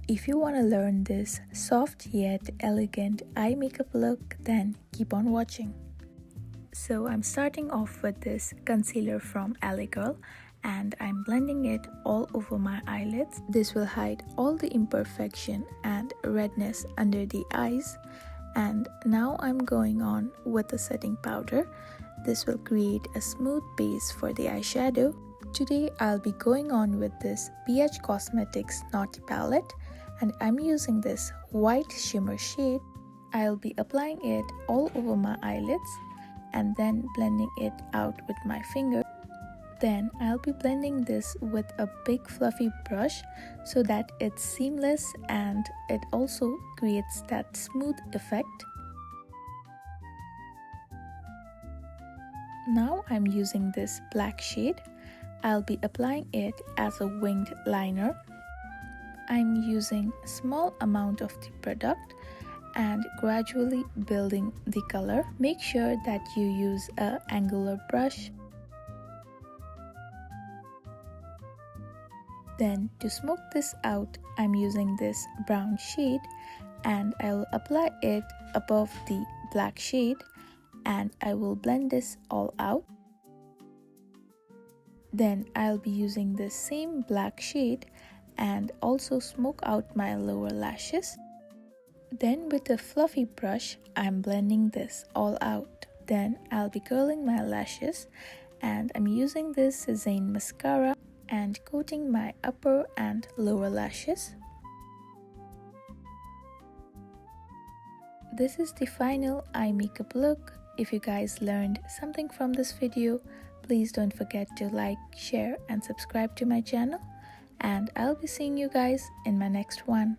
If you want to learn this soft yet elegant eye makeup look, then keep on watching. So I'm starting off with this concealer from LA Girl and I'm blending it all over my eyelids. This will hide all the imperfection and redness under the eyes. And now I'm going on with the setting powder. This will create a smooth base for the eyeshadow. Today I'll be going on with this BH Cosmetics Naughty Palette and I'm using this white shimmer shade. I'll be applying it all over my eyelids and then blending it out with my finger. Then I'll be blending this with a big fluffy brush so that it's seamless and it also creates that smooth effect. Now I'm using this black shade. I'll be applying it as a winged liner. I'm using a small amount of the product and gradually building the color. Make sure that you use an angular brush. Then to smoke this out, I'm using this brown shade and I will apply it above the black shade and I will blend this all out. Then I'll be using this same black shade and also smoke out my lower lashes. Then with a fluffy brush, I'm blending this all out. Then I'll be curling my lashes and I'm using this Zane mascara and coating my upper and lower lashes. This is the final eye makeup look. If you guys learned something from this video, please don't forget to like, share and subscribe to my channel. And I'll be seeing you guys in my next one.